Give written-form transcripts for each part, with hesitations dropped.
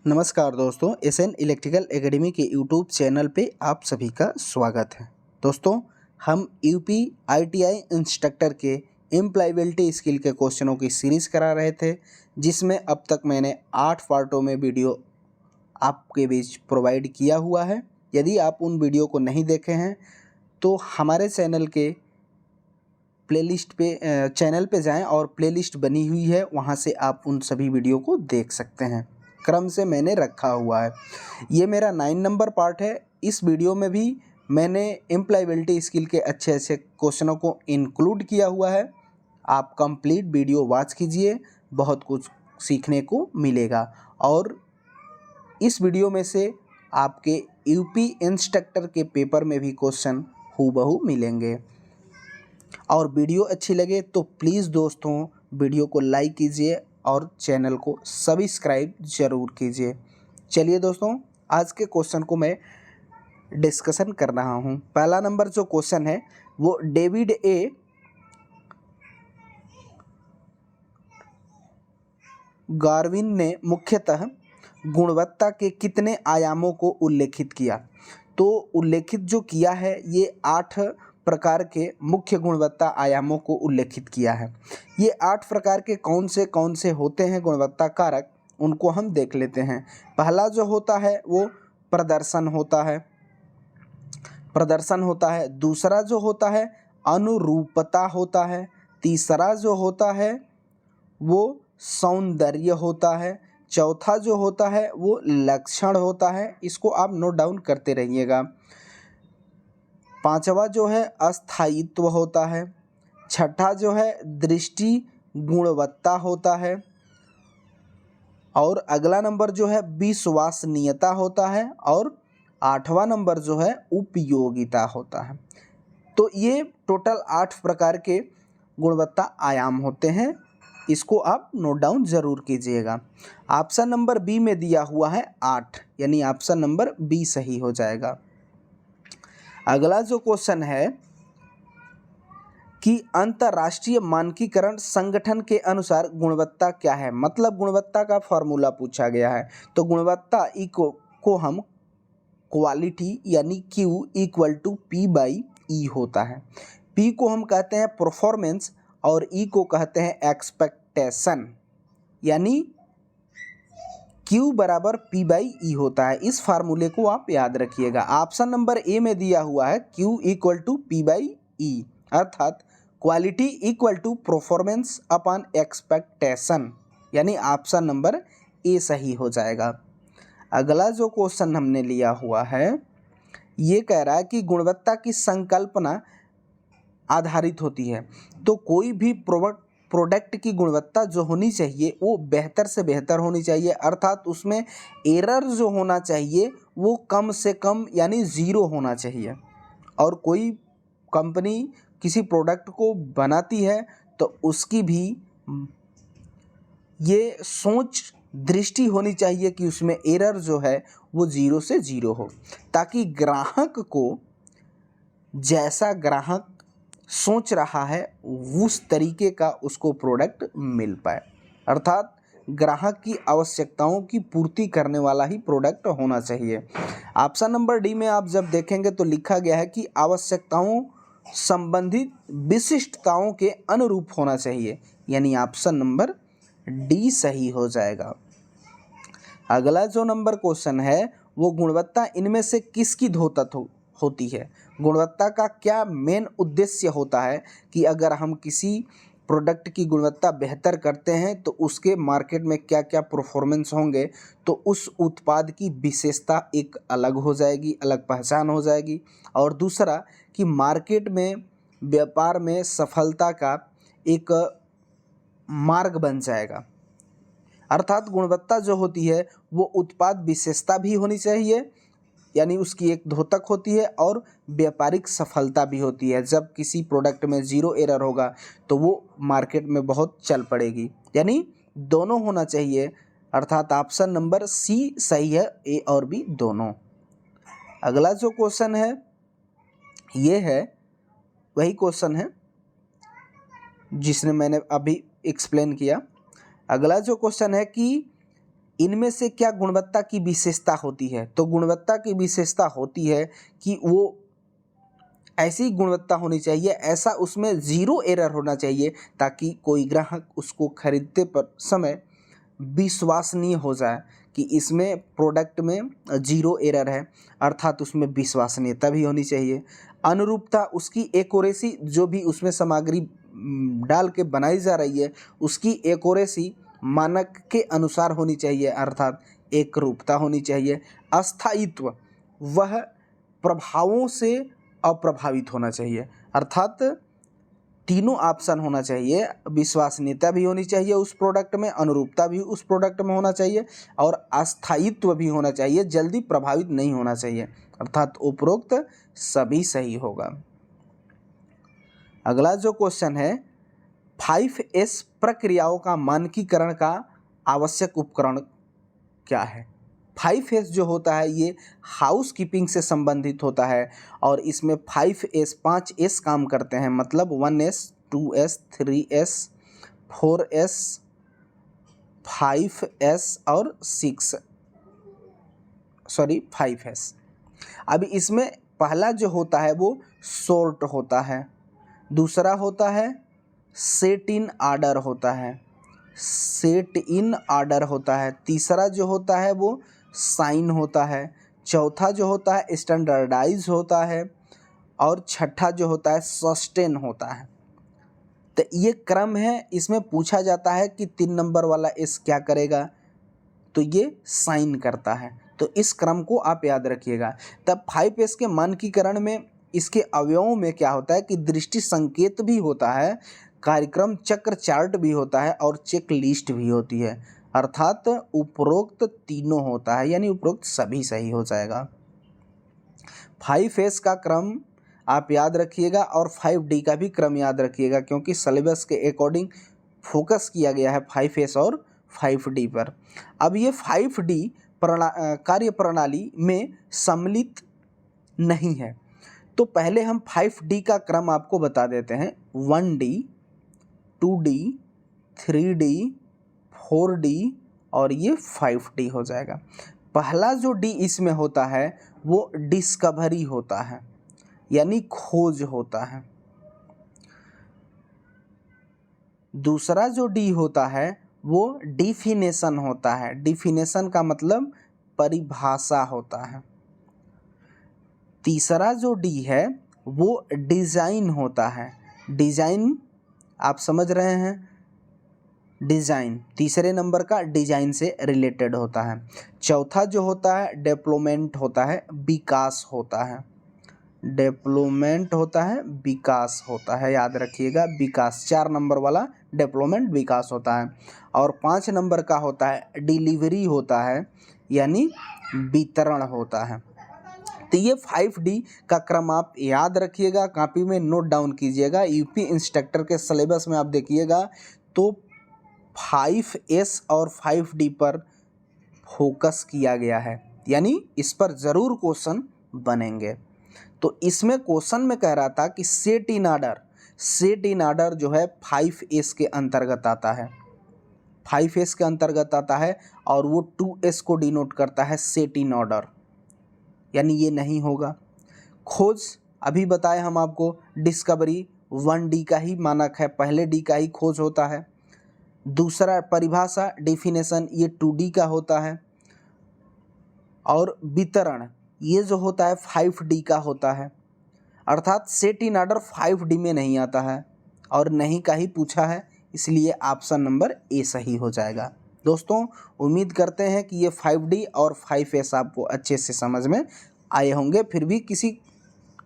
नमस्कार दोस्तों, SN electrical academy के यूट्यूब चैनल पे आप सभी का स्वागत है। दोस्तों, हम यूपी आईटीआई इंस्ट्रक्टर के एम्प्लॉयबिलिटी स्किल के क्वेश्चनों की सीरीज़ करा रहे थे, जिसमें अब तक मैंने 8 पार्टों में वीडियो आपके बीच प्रोवाइड किया हुआ है। यदि आप उन वीडियो को नहीं देखे हैं तो हमारे चैनल पे जाएं और प्लेलिस्ट बनी हुई है, वहां से आप उन सभी वीडियो को देख सकते हैं। क्रम से मैंने रखा हुआ है। ये मेरा 9 नंबर पार्ट है। इस वीडियो में भी मैंने एम्प्लॉयबिलिटी स्किल के अच्छे अच्छे क्वेश्चनों को इंक्लूड किया हुआ है। आप कंप्लीट वीडियो वॉच कीजिए, बहुत कुछ सीखने को मिलेगा। और इस वीडियो में से आपके यूपी इंस्ट्रक्टर के पेपर में भी क्वेश्चन हूबहू मिलेंगे। और वीडियो अच्छी लगे तो प्लीज़ दोस्तों वीडियो को लाइक कीजिए और चैनल को सब्सक्राइब ज़रूर कीजिए। चलिए दोस्तों, आज के क्वेश्चन को मैं डिस्कशन कर रहा हूँ। पहला नंबर जो क्वेश्चन है वो डेविड ए गार्विन ने मुख्यतः गुणवत्ता के कितने आयामों को उल्लेखित किया। तो उल्लेखित जो किया है ये 8 प्रकार के मुख्य गुणवत्ता आयामों को उल्लेखित किया है। ये 8 प्रकार के कौन से होते हैं गुणवत्ता कारक, उनको हम देख लेते हैं। पहला जो होता है वो प्रदर्शन होता है। दूसरा जो होता है अनुरूपता होता है। तीसरा जो होता है वो सौंदर्य होता है। चौथा जो होता है वो लक्षण होता है। इसको आप नोट डाउन करते रहिएगा। पांचवा जो है अस्थायित्व होता है। छठा जो है दृष्टि गुणवत्ता होता है। और अगला नंबर जो है विश्वसनीयता होता है। और 8वां नंबर जो है उपयोगिता होता है। तो ये टोटल 8 प्रकार के गुणवत्ता आयाम होते हैं। इसको आप नोट डाउन जरूर कीजिएगा। ऑप्शन नंबर बी में दिया हुआ है 8, यानी ऑप्शन नंबर बी सही हो जाएगा। अगला जो क्वेश्चन है कि अंतर्राष्ट्रीय मानकीकरण संगठन के अनुसार गुणवत्ता क्या है, मतलब गुणवत्ता का फॉर्मूला पूछा गया है। तो गुणवत्ता को हम क्वालिटी यानी Q = P/E होता है। P को हम कहते हैं परफॉर्मेंस और E को कहते हैं एक्सपेक्टेशन, यानी Q = P/E होता है। इस फार्मूले को आप याद रखिएगा। ऑप्शन नंबर ए में दिया हुआ है Q = P/E, अर्थात क्वालिटी = परफॉर्मेंस अपॉन एक्सपेक्टेशन, यानी ऑप्शन नंबर ए सही हो जाएगा। अगला जो क्वेश्चन हमने लिया हुआ है ये कह रहा है कि गुणवत्ता की संकल्पना आधारित होती है। तो कोई भी प्रोडक्ट की गुणवत्ता जो होनी चाहिए वो बेहतर से बेहतर होनी चाहिए, अर्थात उसमें एरर जो होना चाहिए वो कम से कम यानी 0 होना चाहिए। और कोई कंपनी किसी प्रोडक्ट को बनाती है तो उसकी भी ये सोच दृष्टि होनी चाहिए कि उसमें एरर जो है वो 0 से 0 हो, ताकि ग्राहक को जैसा ग्राहक सोच रहा है उस तरीके का उसको प्रोडक्ट मिल पाए, अर्थात ग्राहक की आवश्यकताओं की पूर्ति करने वाला ही प्रोडक्ट होना चाहिए। ऑप्शन नंबर डी में आप जब देखेंगे तो लिखा गया है कि आवश्यकताओं संबंधित विशिष्टताओं के अनुरूप होना चाहिए, यानी ऑप्शन नंबर डी सही हो जाएगा। अगला जो नंबर क्वेश्चन है वो गुणवत्ता इनमें से किसकी धोतक होती है। गुणवत्ता का क्या मेन उद्देश्य होता है कि अगर हम किसी प्रोडक्ट की गुणवत्ता बेहतर करते हैं तो उसके मार्केट में क्या क्या परफॉर्मेंस होंगे, तो उस उत्पाद की विशेषता एक अलग हो जाएगी, अलग पहचान हो जाएगी। और दूसरा कि मार्केट में व्यापार में सफलता का एक मार्ग बन जाएगा। अर्थात गुणवत्ता जो होती है वो उत्पाद विशेषता भी होनी चाहिए, यानी उसकी एक धोतक होती है, और व्यापारिक सफलता भी होती है। जब किसी प्रोडक्ट में 0 एरर होगा तो वो मार्केट में बहुत चल पड़ेगी, यानी दोनों होना चाहिए, अर्थात ऑप्शन नंबर सी सही है, ए और बी दोनों। अगला जो क्वेश्चन है ये है वही क्वेश्चन है जिसने मैंने अभी एक्सप्लेन किया। अगला जो क्वेश्चन है कि इनमें से क्या गुणवत्ता की विशेषता होती है? तो गुणवत्ता की विशेषता होती है कि वो ऐसी गुणवत्ता होनी चाहिए, ऐसा उसमें ज़ीरो एरर होना चाहिए ताकि कोई ग्राहक उसको खरीदते पर समय विश्वसनीय हो जाए कि इसमें प्रोडक्ट में ज़ीरो एरर है, अर्थात उसमें विश्वसनीयता भी होनी चाहिए। अनुरूपता, उसकी एक्यूरेसी, जो भी उसमें सामग्री डाल के बनाई जा रही है उसकी एक्यूरेसी मानक के अनुसार होनी चाहिए, अर्थात एकरूपता होनी चाहिए। अस्थायित्व, वह प्रभावों से अप्रभावित होना चाहिए, अर्थात तीनों ऑप्शन होना चाहिए। विश्वसनीयता भी होनी चाहिए उस प्रोडक्ट में, अनुरूपता भी उस प्रोडक्ट में होना चाहिए और अस्थायित्व भी होना चाहिए, जल्दी प्रभावित नहीं होना चाहिए, अर्थात उपरोक्त सभी सही होगा। अगला जो क्वेश्चन है, 5S प्रक्रियाओं का मानकीकरण का आवश्यक उपकरण क्या है? 5S जो होता है ये हाउस कीपिंग से संबंधित होता है और इसमें 5S काम करते हैं, मतलब 1S 2S 3S 4S 5S और 5S। अब इसमें पहला जो होता है वो सॉर्ट होता है, दूसरा होता है सेट इन ऑर्डर होता है, तीसरा जो होता है वो साइन होता है, चौथा जो होता है स्टैंडर्डाइज होता है और छठा जो होता है सस्टेन होता है। तो ये क्रम है, इसमें पूछा जाता है कि 3 नंबर वाला एस क्या करेगा, तो ये साइन करता है। तो इस क्रम को आप याद रखिएगा। तब 5S के मानकीकरण में इसके अवयवों में क्या होता है कि दृष्टि संकेत भी होता है, कार्यक्रम चक्र चार्ट भी होता है और चेक लिस्ट भी होती है, अर्थात उपरोक्त तीनों होता है, यानी उपरोक्त सभी सही हो जाएगा। 5S का क्रम आप याद रखिएगा और 5D का भी क्रम याद रखिएगा, क्योंकि सिलेबस के अकॉर्डिंग फोकस किया गया है 5S और 5D पर। अब ये 5D कार्य प्रणाली में सम्मिलित नहीं है, तो पहले हम 5D का क्रम आपको बता देते हैं। 1D 2D 3D 4D और ये 5D हो जाएगा। पहला जो D इसमें होता है वो डिस्कवरी होता है, यानी खोज होता है। दूसरा जो डी होता है वो डिफिनेशन होता है, डिफिनेशन का मतलब परिभाषा होता है। तीसरा जो डी है वो डिज़ाइन होता है, डिज़ाइन आप समझ रहे हैं, डिज़ाइन तीसरे नंबर का डिज़ाइन से रिलेटेड होता है। चौथा जो होता है डेवलपमेंट होता है, विकास होता है, डेवलपमेंट होता है, विकास होता है, याद रखिएगा विकास। 4 नंबर वाला डेवलपमेंट विकास होता है और 5 नंबर का होता है डिलीवरी होता है, यानी वितरण होता है। तो ये 5D का क्रम आप याद रखिएगा, कॉपी में नोट डाउन कीजिएगा। यूपी इंस्ट्रक्टर के सिलेबस में आप देखिएगा तो 5S और 5D पर फोकस किया गया है, यानी इस पर ज़रूर क्वेश्चन बनेंगे। तो इसमें क्वेश्चन में कह रहा था कि सेट इन ऑर्डर जो है 5S के अंतर्गत आता है, 5S के अंतर्गत आता है और वो 2S को डिनोट करता है, सेट इन ऑर्डर, यानी ये नहीं होगा। खोज अभी बताए हम आपको, डिस्कवरी 1D का ही मानक है, पहले D का ही खोज होता है। दूसरा परिभाषा डिफिनेशन ये 2D का होता है और वितरण ये जो होता है 5D का होता है, अर्थात सेट इन ऑर्डर 5D में नहीं आता है और नहीं का ही पूछा है, इसलिए ऑप्शन नंबर ए सही हो जाएगा। दोस्तों उम्मीद करते हैं कि ये 5D और 5S आपको अच्छे से समझ में आए होंगे। फिर भी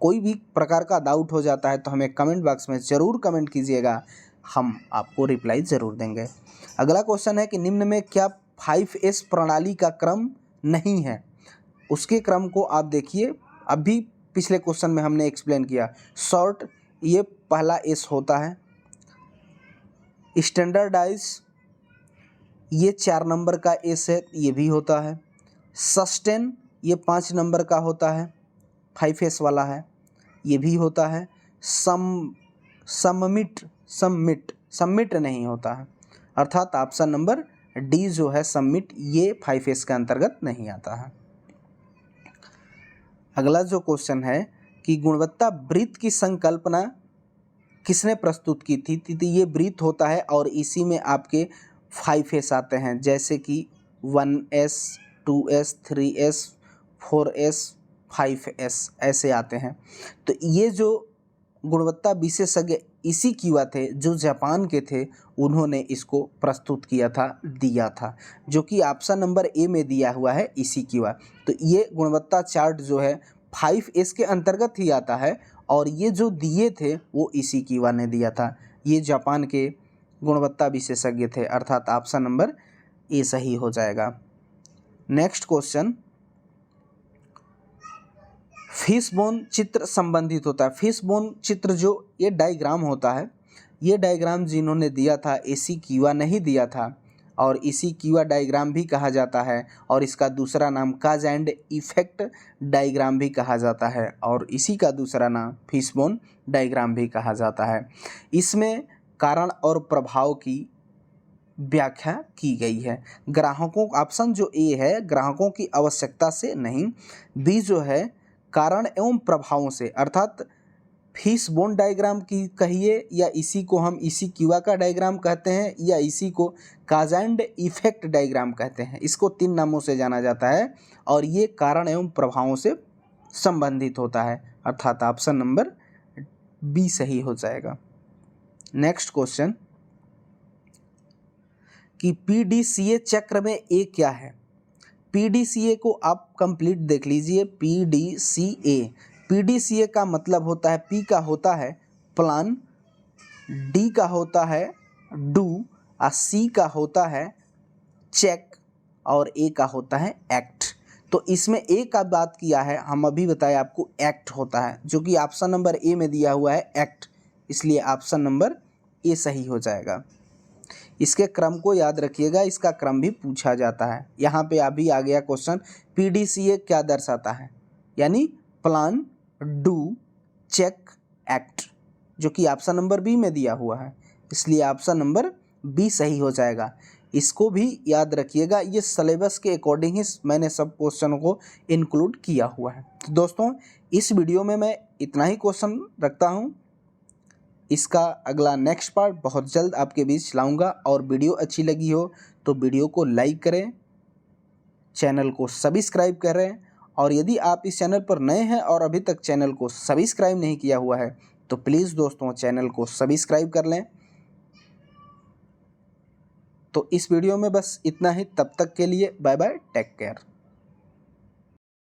कोई भी प्रकार का डाउट हो जाता है तो हमें कमेंट बॉक्स में ज़रूर कमेंट कीजिएगा, हम आपको रिप्लाई ज़रूर देंगे। अगला क्वेश्चन है कि निम्न में क्या 5S प्रणाली का क्रम नहीं है? उसके क्रम को आप देखिए, अभी पिछले क्वेश्चन में हमने एक्सप्लेन किया। शॉर्ट ये पहला एस होता है, स्टैंडर्डाइज ये 4 नंबर का एस है, ये भी होता है। सस्टेन ये 5 नंबर का होता है, 5S वाला है, ये भी होता है। सबमिट नहीं होता है, अर्थात ऑप्शन नंबर डी जो है सबमिट, ये 5S के अंतर्गत नहीं आता है। अगला जो क्वेश्चन है कि गुणवत्ता वृत्त की संकल्पना किसने प्रस्तुत की थी? तो ये वृत्त होता है और इसी में आपके 5S आते हैं, जैसे कि 1S 2S 3S 4S 5S ऐसे आते हैं। तो ये जो गुणवत्ता विशेषज्ञ इशिकावा थे जो जापान के थे, उन्होंने इसको प्रस्तुत किया था, दिया था, जो कि ऑप्शन नंबर ए में दिया हुआ है इशिकावा। तो ये गुणवत्ता चार्ट जो है 5S के अंतर्गत ही आता है और ये जो दिए थे वो इशिकावा ने दिया था। ये जापान के गुणवत्ता विशेषज्ञ थे, अर्थात ऑप्शन नंबर ए सही हो जाएगा। नेक्स्ट क्वेश्चन, फिशबोन चित्र संबंधित होता है। फिशबोन चित्र जो ये डायग्राम होता है, ये डायग्राम जिन्होंने दिया था इशिकावा ने ही दिया था और इशिकावा डायग्राम भी कहा जाता है और इसका दूसरा नाम काज एंड इफेक्ट डायग्राम भी कहा जाता है और इसी का दूसरा नाम फिशबोन डायग्राम भी कहा जाता है। इसमें कारण और प्रभाव की व्याख्या की गई है। ग्राहकों, ऑप्शन जो ए है ग्राहकों की आवश्यकता से नहीं, बी जो है कारण एवं प्रभावों से, अर्थात फिशबोन डायग्राम की कहिए या इसी को हम इशिकावा का डायग्राम कहते हैं या इसी को काज एंड इफेक्ट डायग्राम कहते हैं। इसको 3 नामों से जाना जाता है और ये कारण एवं प्रभावों से संबंधित होता है, अर्थात ऑप्शन नंबर बी सही हो जाएगा। नेक्स्ट क्वेश्चन कि पीडीसीए चक्र में ए क्या है? पीडीसीए को आप कंप्लीट देख लीजिए। पीडीसीए का मतलब होता है, पी का होता है प्लान, डी का होता है डू और सी का होता है चेक और ए का होता है एक्ट। तो इसमें ए का बात किया है, हम अभी बताए आपको एक्ट होता है, जो कि ऑप्शन नंबर ए में दिया हुआ है एक्ट, इसलिए ऑप्शन नंबर ए सही हो जाएगा। इसके क्रम को याद रखिएगा, इसका क्रम भी पूछा जाता है। यहाँ पे अभी आ गया क्वेश्चन, पीडीसीए क्या दर्शाता है, यानी प्लान, डू, चेक, एक्ट, जो कि ऑप्शन नंबर बी में दिया हुआ है, इसलिए ऑप्शन नंबर बी सही हो जाएगा। इसको भी याद रखिएगा, ये सिलेबस के अकॉर्डिंग ही मैंने सब क्वेश्चनों को इंक्लूड किया हुआ है। तो दोस्तों इस वीडियो में मैं इतना ही क्वेश्चन रखता हूँ। इसका अगला नेक्स्ट पार्ट बहुत जल्द आपके बीच लाऊंगा और वीडियो अच्छी लगी हो तो वीडियो को लाइक करें, चैनल को सब्सक्राइब करें और यदि आप इस चैनल पर नए हैं और अभी तक चैनल को सब्सक्राइब नहीं किया हुआ है तो प्लीज़ दोस्तों चैनल को सब्सक्राइब कर लें। तो इस वीडियो में बस इतना ही, तब तक के लिए बाय बाय, टेक केयर।